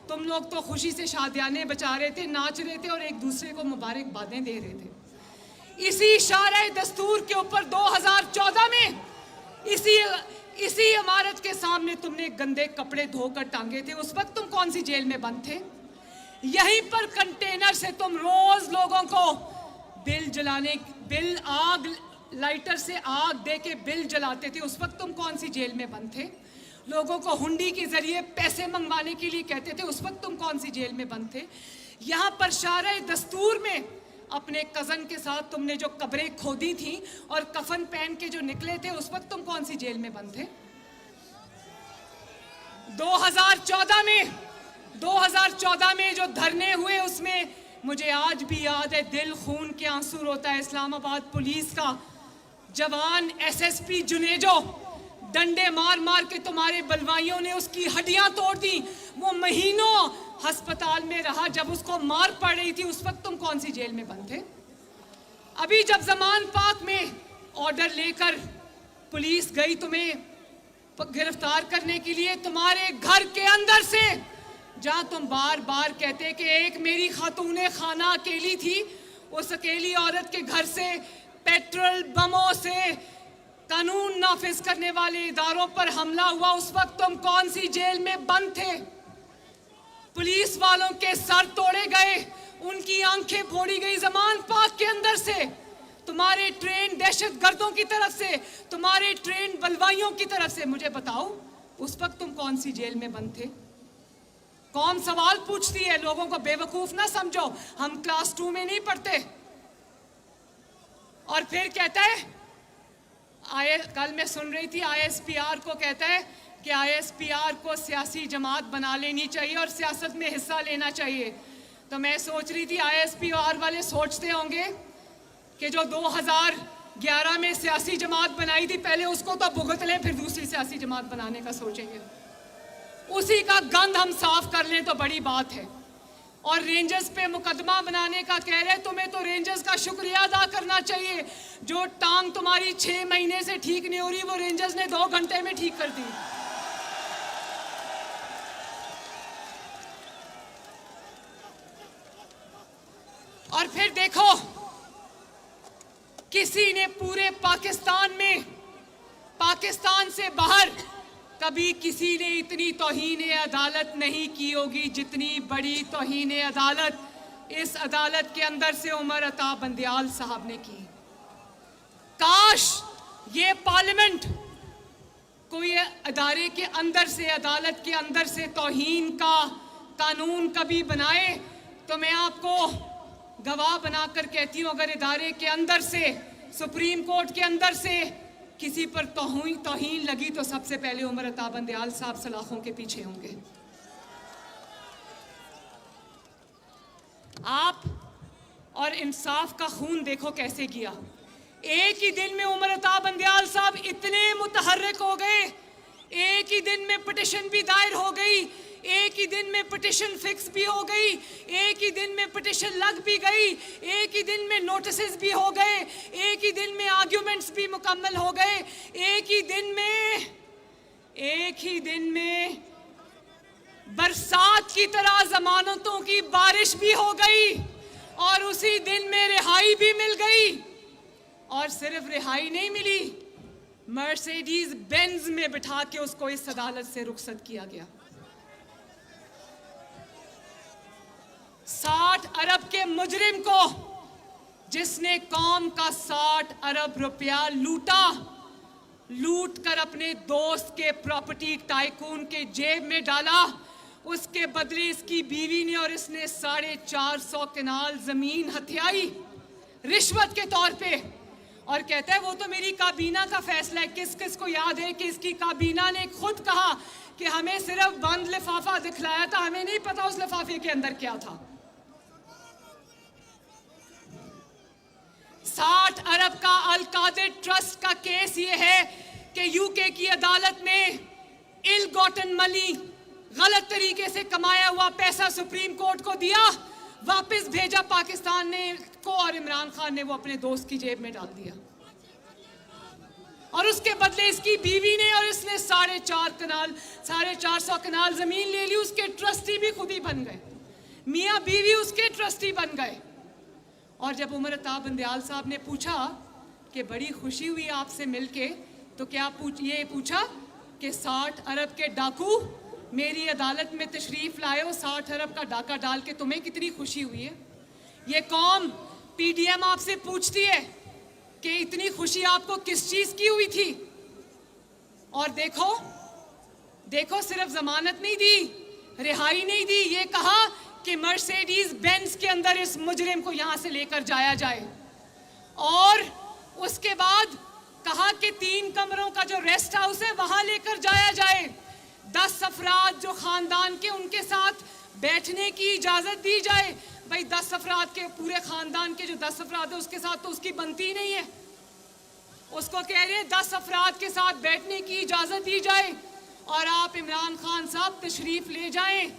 तुम लोग तो खुशी से शादियाने बचा रहे थे, नाच रहे थे और एक दूसरे को मुबारकबादें दे रहे थे। इसी शारा दस्तूर के ऊपर 2014 में इसी इमारत के सामने तुमने गंदे कपड़े धोकर टांगे थे। उस वक्त तुम कौन सी जेल में बंद थे? यहीं पर कंटेनर से तुम रोज लोगों को लाइटर से आग दे के बिल जलाते थे। उस वक्त तुम कौन सी जेल में बंद थे? लोगों को हुंडी के जरिए पैसे मंगवाने के लिए कहते थे, उस वक्त तुम कौन सी जेल में बंद थे? यहाँ पर शारा दस्तूर में अपने कज़न के साथ तुमने जो कब्रें खोदी थी और कफन पहन के जो निकले थे, उस वक्त तुम कौन सी जेल में बंद थे? 2014 में जो धरने हुए, उसमें मुझे आज भी याद है, दिल खून के आंसू रोता है। इस्लामाबाद पुलिस का जवान एसएसपी जुनेजो डंडे मार मार के तुम्हारे बलवाइयों ने उसकी हड्डियां तोड़ दी। वो महीनों अस्पताल में रहा जब उसको मार पड़ रही थी। उस वक्त तुम कौन सी जेल में बंद थे? अभी जब जमान पाक में ऑर्डर लेकर पुलिस गई तुम्हें गिरफ्तार करने के लिए, तुम्हारे घर के अंदर से, जहां तुम बार बार कहते कि एक मेरी खातूने खाना अकेली थी, उस अकेली औरत के घर से पेट्रोल बमों से कानून नाफिज करने वाले इदारों पर हमला हुआ, उस वक्त तुम कौन सी जेल में बंद थे? पुलिस वालों के सर तोड़े गए, उनकी आंखें फोड़ी गई जमान पाक के अंदर से, तुम्हारे ट्रेन दहशतगर्दों की तरफ से, तुम्हारे ट्रेन बलवाइयों की तरफ से। मुझे बताओ, उस वक्त तुम कौन सी जेल में बंद थे? कौन सवाल पूछती है? लोगों को बेवकूफ ना समझो, हम क्लास 2 में नहीं पढ़ते। और फिर कहता है, कल मैं सुन रही थी ISPR को कहता है कि ISPR को सियासी जमात बना लेनी चाहिए और सियासत में हिस्सा लेना चाहिए। तो मैं सोच रही थी ISPR वाले सोचते होंगे कि जो 2011 में सियासी जमात बनाई थी, पहले उसको तो भुगत लें, फिर दूसरी सियासी जमात बनाने का सोचेंगे। उसी का गंद हम साफ कर लें तो बड़ी बात है। और रेंजर्स पे मुकदमा बनाने का कह रहे, तुम्हें तो रेंजर्स का शुक्रिया अदा करना चाहिए। जो टांग तुम्हारी 6 महीने से ठीक नहीं हो रही, वो रेंजर्स ने 2 घंटे में ठीक कर दी। और फिर देखो, किसी ने पूरे पाकिस्तान में, पाकिस्तान से बाहर कभी किसी ने इतनी तौहीन अदालत नहीं की होगी जितनी बड़ी तौहीन अदालत इस अदालत के अंदर से उमर अता बंदयाल साहब ने की। काश ये पार्लियामेंट कोई अदारे के अंदर से, अदालत के अंदर से तौहीन का कानून कभी बनाए। तो मैं आपको गवाह बनाकर कहती हूँ, अगर इदारे के अंदर से, सुप्रीम कोर्ट के अंदर से किसी पर तौहीन लगी तो सबसे पहले उमर अता बंदयाल साहब सलाखों के पीछे होंगे। आप और इंसाफ का खून देखो कैसे गिया। एक ही दिन में उमर अता बंदयाल साहब इतने मुतहर्रिक हो गए, एक ही दिन में पिटिशन भी दायर हो गई, एक ही दिन में पिटिशन फिक्स भी हो गई, एक ही दिन में पिटिशन लग भी गई, एक ही दिन में नोटिसेस भी हो गए, एक ही दिन में आर्ग्यूमेंट्स भी मुकम्मल हो गए, एक ही दिन में बरसात की तरह जमानतों की बारिश भी हो गई और उसी दिन में रिहाई भी मिल गई। और सिर्फ रिहाई नहीं मिली, मर्सिडीज बेंज में बिठा के उसको इस अदालत से रुखसत किया गया। 60 अरब के मुजरिम को, जिसने कौम का 60 अरब रुपया लूट कर अपने दोस्त के प्रॉपर्टी टाइकून के जेब में डाला, उसके बदले इसकी बीवी ने और इसने 450 कनाल जमीन हथियाई रिश्वत के तौर पे। और कहता है वो तो मेरी काबीना का फैसला है। किस किस को याद है कि इसकी काबीना ने खुद कहा कि हमें सिर्फ बंद लिफाफा दिखलाया था, हमें नहीं पता उस लिफाफे के अंदर क्या था। 60 अरब का अल कादिर ट्रस्ट का केस ये है कि यूके की अदालत ने इल गॉटन मनी, गलत तरीके से कमाया हुआ पैसा सुप्रीम कोर्ट को दिया, वापस भेजा पाकिस्तान ने को, और इमरान खान ने वो अपने दोस्त की जेब में डाल दिया। और उसके बदले इसकी बीवी ने और इसने 450 कनाल जमीन ले ली। उसके ट्रस्टी भी खुद ही बन गए, मियाँ बीवी उसके ट्रस्टी बन गए। और जब उमर अता बंदयाल साहब ने पूछा कि बड़ी खुशी हुई आपसे मिलके, तो क्या ये पूछा कि 60 अरब के डाकू मेरी अदालत में तशरीफ लाए हो, 60 अरब का डाका डाल के तुम्हें कितनी खुशी हुई है? ये कौम PDM आपसे पूछती है कि इतनी खुशी आपको किस चीज की हुई थी? और देखो सिर्फ जमानत नहीं दी, रिहाई नहीं दी, ये कहा कि मर्सिडीज बेंज के अंदर इस मुजरिम को यहां से लेकर जाया जाए। और उसके बाद कहा कि 3 कमरों का जो रेस्ट हाउस है वहां लेकर जाया जाए। 10 अफराद जो खानदान के, उनके साथ बैठने की इजाजत दी जाए। भाई 10 अफराद के, पूरे खानदान के जो 10 अफराद है उसके साथ तो उसकी बनती नहीं है। उसको कह रहे हैं 10 अफराद के साथ बैठने की इजाजत दी जाए और आप इमरान खान साहब तशरीफ ले जाएं,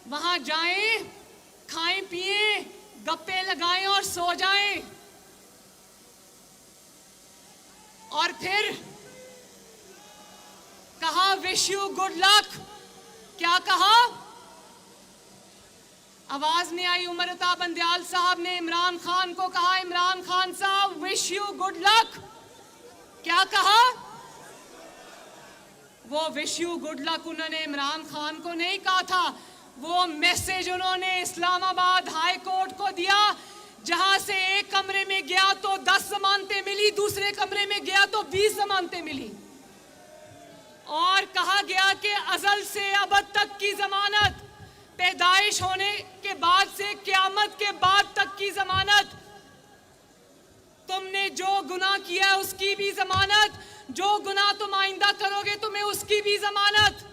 वहां जाएं, खाएं पिएं, गप्पे लगाएं और सो जाएं। और फिर कहा विश यू गुड लक। क्या कहा? आवाज नहीं आई। उमर अता बंदयाल साहब ने इमरान खान को कहा, इमरान खान साहब विश यू गुड लक। क्या कहा? वो विश यू गुड लक उन्होंने इमरान खान को नहीं कहा था, वो मैसेज उन्होंने इस्लामाबाद हाई कोर्ट को दिया, जहां से एक कमरे में गया तो 10 जमानतें मिली, दूसरे कमरे में गया तो 20 जमानतें मिली। और कहा गया कि अजल से अबद तक की जमानत, पैदाइश होने के बाद से क़यामत के बाद तक की जमानत। तुमने जो गुनाह किया है उसकी भी जमानत, जो गुनाह तुम आइंदा करोगे तुम्हें उसकी भी जमानत।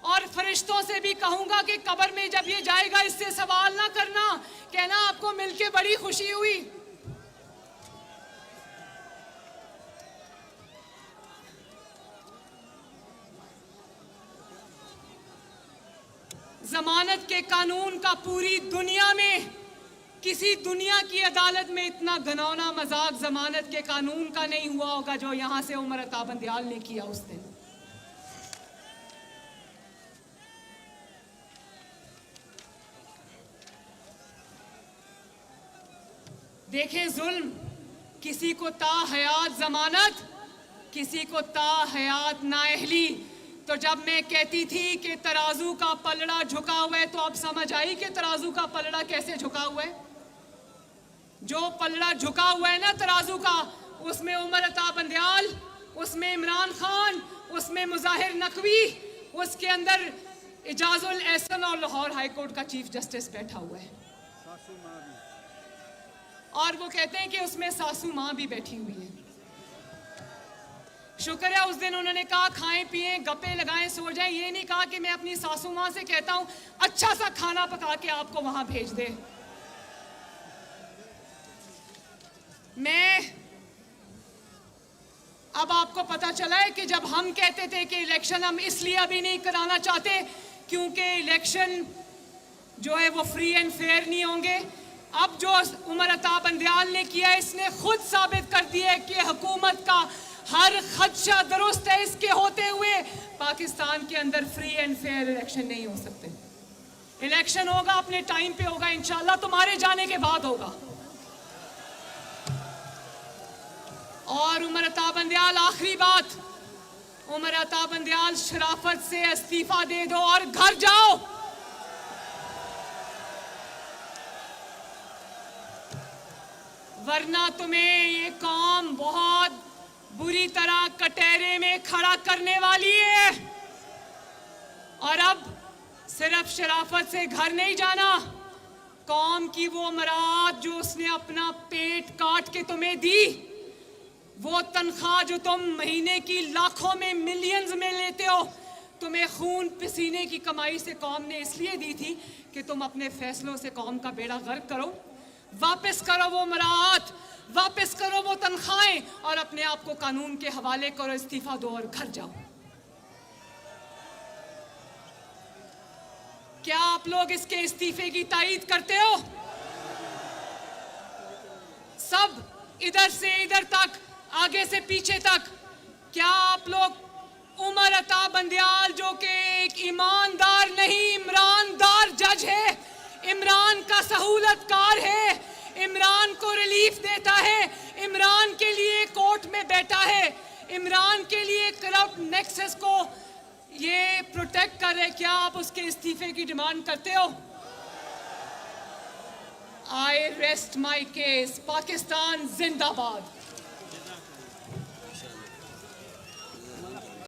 और फरिश्तों से भी कहूंगा कि कब्र में जब ये जाएगा इससे सवाल ना करना, कहना आपको मिलके बड़ी खुशी हुई। जमानत के कानून का पूरी दुनिया में किसी दुनिया की अदालत में इतना घिनौना मजाक जमानत के कानून का नहीं हुआ होगा जो यहां से उमर अता बंदियाल ने किया उस दिन। देखें जुल्म, किसी को ताहयात जमानत, किसी को ताहयात नाअहली। तो जब मैं कहती थी कि तराजू का पलड़ा झुका हुआ है तो अब समझ आई कि तराजू का पलड़ा कैसे झुका हुआ है। जो पलड़ा झुका हुआ है ना तराजू का, उसमें उमर अता बंदियाल, उसमें इमरान खान, उसमें मुजाहिर नकवी, उसके अंदर इजाजुल एहसन और लाहौर हाई कोर्ट का चीफ जस्टिस बैठा हुआ है। और वो कहते हैं कि उसमें सासू माँ भी बैठी हुई है। शुक्र है उस दिन उन्होंने कहा खाएं पिएं गप्पे लगाएं सो जाएं, ये नहीं कहा कि मैं अपनी सासू माँ से कहता हूं अच्छा सा खाना पका के आपको वहां भेज दे। मैं अब आपको पता चला है कि जब हम कहते थे कि इलेक्शन हम इसलिए अभी नहीं कराना चाहते क्योंकि इलेक्शन जो है वो फ्री एंड फेयर नहीं होंगे। अब जो उमर अता बंदियाल ने किया इसने खुद साबित कर दिया है कि हुकूमत का हर खदशा दुरुस्त है। इसके होते हुए पाकिस्तान के अंदर फ्री एंड फेयर इलेक्शन नहीं हो सकते। इलेक्शन होगा अपने टाइम पे होगा, इंशाल्लाह तुम्हारे जाने के बाद होगा। और उमर अता बंदियाल, आखिरी बात, उमर अता बंदियाल शराफत से इस्तीफा दे दो और घर जाओ। वरना तुम्हें ये कौम बहुत बुरी तरह कटहरे में खड़ा करने वाली है। और अब सिर्फ शराफत से घर नहीं जाना, कौम की वो मराद जो उसने अपना पेट काट के तुम्हें दी, वो तनख्वाह जो तुम महीने की लाखों में मिलियंस में लेते हो, तुम्हें खून पसीने की कमाई से कौम ने इसलिए दी थी कि तुम अपने फैसलों से कौम का बेड़ा गर्क करो। वापस करो वो मराद, वापस करो वो तनख्वाहें और अपने आप को कानून के हवाले करो, इस्तीफा दो और घर जाओ। क्या आप लोग इसके इस्तीफे की तायीद करते हो? सब इधर से इधर तक, आगे से पीछे तक, क्या आप लोग उमर अता बंदियाल जो कि एक ईमानदार नहीं इमरानदार जज है, इमरान का सहूलतकार है, इमरान को रिलीफ देता है, इमरान के लिए कोर्ट में बैठा है, इमरान के लिए करप्ट नेक्सस को ये प्रोटेक्ट कर रहे, क्या आप उसके इस्तीफे की डिमांड करते हो? आई रेस्ट माई केस। पाकिस्तान जिंदाबाद।